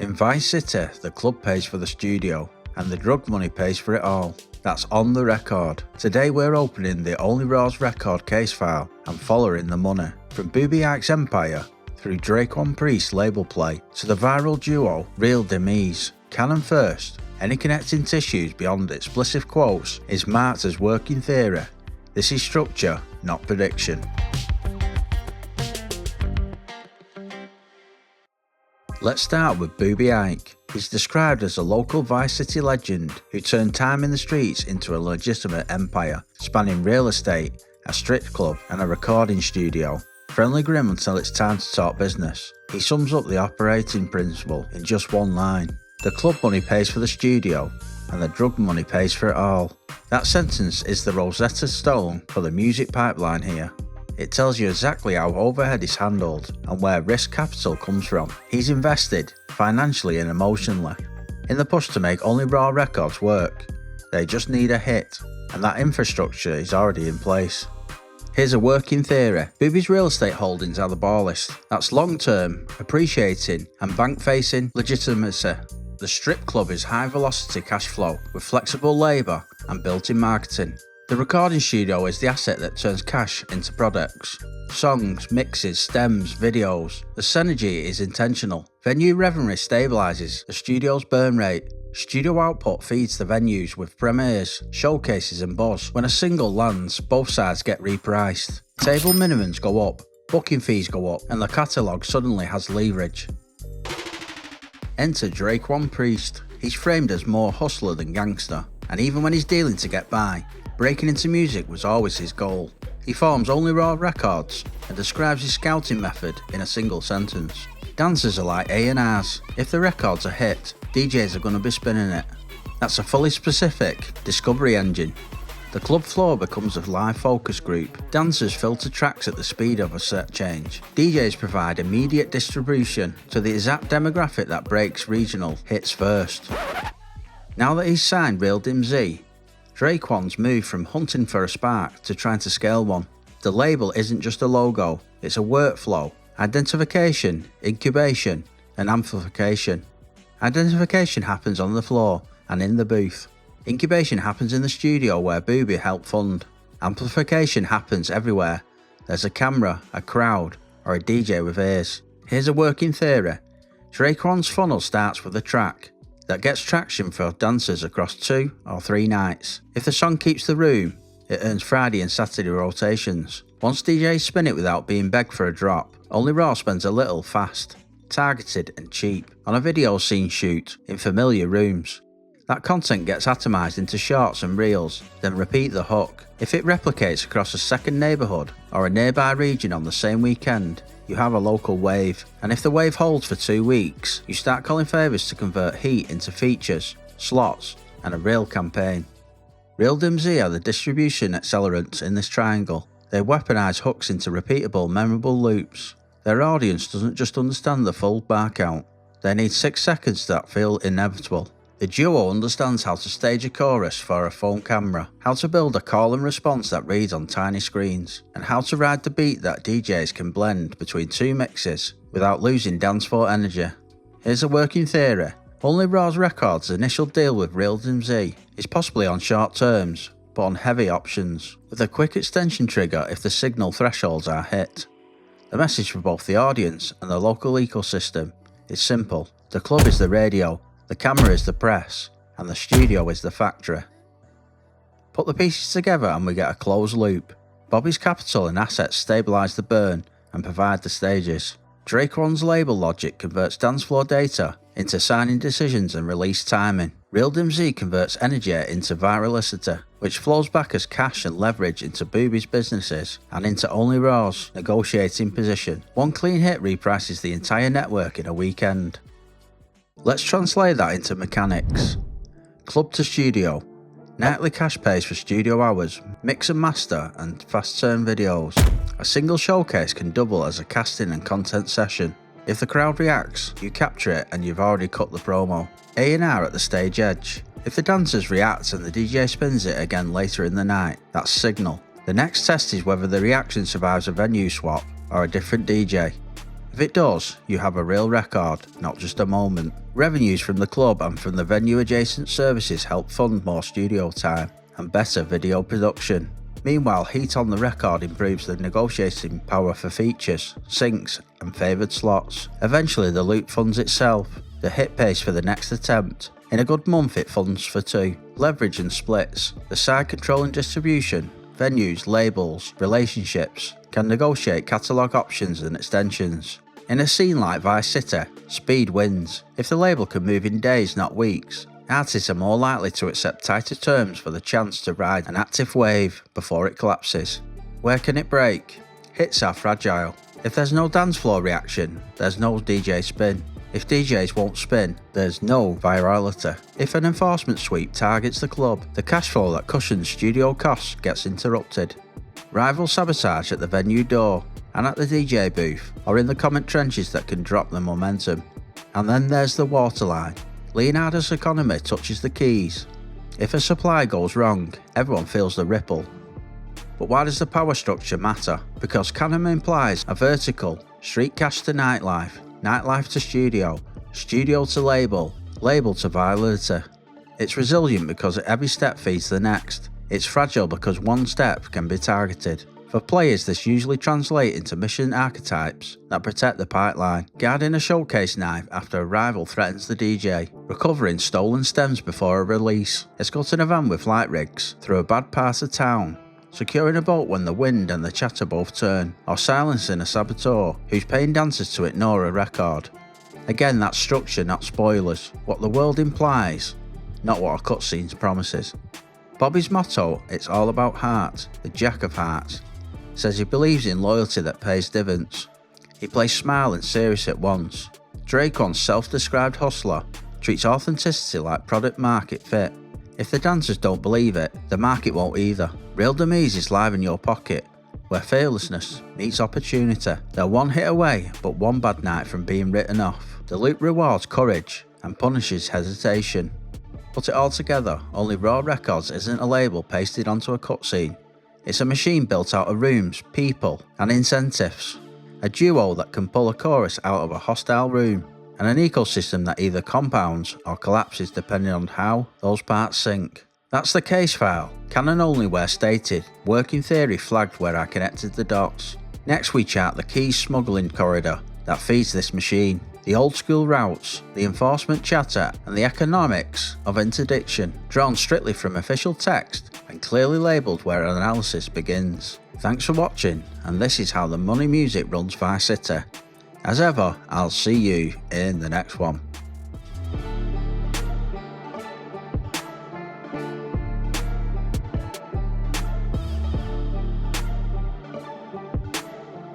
In Vice City, the club pays for the studio, and the drug money pays for it all. That's on the record. Today we're opening the Only Raw's record case file and following the money. From Boobie Ike's empire, through Dre'Quan Priest label play, to the viral duo Real Dimez. Canon first, any connecting tissues beyond explicit quotes is marked as working theory. This is structure, not prediction. Let's start with Boobie Ike. He's described as a local Vice City legend who turned time in the streets into a legitimate empire, spanning real estate, a strip club and a recording studio. Friendly grim until it's time to talk business. He sums up the operating principle in just one line. The club money pays for the studio and the drug money pays for it all. That sentence is the Rosetta Stone for the music pipeline here. It tells you exactly how overhead is handled and where risk capital comes from. He's invested, financially and emotionally, in the push to make Only Raw records work. They just need a hit, and that infrastructure is already in place. Here's a working theory. Boobie's real estate holdings are the bar list. That's long-term, appreciating and bank-facing legitimacy. The strip club is high-velocity cash flow with flexible labour and built-in marketing. The recording studio is the asset that turns cash into products. Songs, mixes, stems, videos. The synergy is intentional. Venue revenue stabilises the studio's burn rate. Studio output feeds the venues with premieres, showcases and buzz. When a single lands, both sides get repriced. Table minimums go up, booking fees go up, and the catalogue suddenly has leverage. Enter Dre'Quan Priest. He's framed as more hustler than gangster, and even when he's dealing to get by, breaking into music was always his goal. He forms Only Raw Records and describes his scouting method in a single sentence. Dancers are like A&Rs. If the record's a hit, DJs are going to be spinning it. That's a fully specific discovery engine. The club floor becomes a live focus group. Dancers filter tracks at the speed of a set change. DJs provide immediate distribution to the exact demographic that breaks regional hits first. Now that he's signed Real Dimez, Dre'Quan's moved from hunting for a spark to trying to scale one. The label isn't just a logo, it's a workflow. Identification, incubation, and amplification. Identification happens on the floor and in the booth. Incubation happens in the studio where Boobie helped fund. Amplification happens everywhere. There's a camera, a crowd, or a DJ with ears. Here's a working theory. Dre'Quan's funnel starts with a track that gets traction for dancers across 2 or 3 nights. If the song keeps the room, it earns Friday and Saturday rotations. Once DJs spin it without being begged for a drop, Only Raw spends a little fast, targeted and cheap on a video scene shoot in familiar rooms. That content gets atomised into shorts and reels, then repeat the hook. If it replicates across a second neighbourhood or a nearby region on the same weekend, you have a local wave. And if the wave holds for 2 weeks, you start calling favours to convert heat into features, slots, and a real campaign. Real Dimez are the distribution accelerants in this triangle. They weaponise hooks into repeatable, memorable loops. Their audience doesn't just understand the full bar count. They need 6 seconds that feel inevitable. The duo understands how to stage a chorus for a phone camera, how to build a call and response that reads on tiny screens, and how to ride the beat that DJs can blend between 2 mixes without losing dancefloor energy. Here's a working theory. Only Raw's Records' initial deal with Real Dimez is possibly on short terms, but on heavy options, with a quick extension trigger if the signal thresholds are hit. The message for both the audience and the local ecosystem is simple. The club is the radio, the camera is the press, and the studio is the factory. Put the pieces together and we get a closed loop. Boobie's capital and assets stabilise the burn and provide the stages. Dre'Quan's label logic converts dancefloor data into signing decisions and release timing. Real Dimez converts energy into virality, which flows back as cash and leverage into Boobie's businesses and into Only Raw's negotiating position. One clean hit reprices the entire network in a weekend. Let's translate that into mechanics. Club to studio. Nightly cash pays for studio hours, mix and master, and fast turn videos. A single showcase can double as a casting and content session. If the crowd reacts, you capture it and you've already cut the promo. A&R at the stage edge. If the dancers react and the DJ spins it again later in the night, that's signal. The next test is whether the reaction survives a venue swap or a different DJ. If If it does, you have a real record, not just a moment. Revenues from the club and from the venue adjacent services help fund more studio time and better video production. Meanwhile, heat on the record improves the negotiating power for features, syncs and favoured slots. Eventually the loop funds itself, the hit pace for the next attempt. In a good month it funds for 2. Leverage and splits. The side controlling distribution, venues, labels, relationships, can negotiate catalogue options and extensions. In a scene like Vice City, speed wins. If the label can move in days, not weeks, artists are more likely to accept tighter terms for the chance to ride an active wave before it collapses. Where can it break? Hits are fragile. If there's no dance floor reaction, there's no DJ spin. If DJs won't spin, there's no virality. If an enforcement sweep targets the club, the cash flow that cushions studio costs gets interrupted. Rival sabotage at the venue door and at the DJ booth or in the comment trenches that can drop the momentum. And then there's the waterline. Leonida's economy touches the keys. If a supply goes wrong, everyone feels the ripple. But why does the power structure matter? Because canon implies a vertical, street cash to nightlife, nightlife to studio, studio to label, label to virality. It's resilient because every step feeds the next. It's fragile because one step can be targeted. For players, this usually translates into mission archetypes that protect the pipeline. Guarding a showcase knife after a rival threatens the DJ, recovering stolen stems before a release, escorting a van with light rigs through a bad part of town, securing a boat when the wind and the chatter both turn, or silencing a saboteur who's paying dancers to ignore a record. Again, that's structure, not spoilers. What the world implies, not what a cutscene promises. Bobby's motto, "It's all about heart," the Jack of Hearts, says he believes in loyalty that pays dividends. He plays smile and serious at once. Dre'Quan's self-described hustler treats authenticity like product market fit. If the dancers don't believe it, the market won't either. Real Dimez is live in your pocket, where fearlessness meets opportunity. They're one hit away, but one bad night from being written off. The loop rewards courage and punishes hesitation. Put it all together, only Raw Records isn't a label pasted onto a cutscene. It's a machine built out of rooms, people, and incentives. A duo that can pull a chorus out of a hostile room, and an ecosystem that either compounds or collapses depending on how those parts sync. That's the case file, canon only where stated, working theory flagged where I connected the dots. Next we chart the keys smuggling corridor that feeds this machine, the old school routes, the enforcement chatter, and the economics of interdiction, drawn strictly from official text and clearly labelled where analysis begins. Thanks for watching, and this is how the money music runs Vice City. As ever, I'll see you in the next one.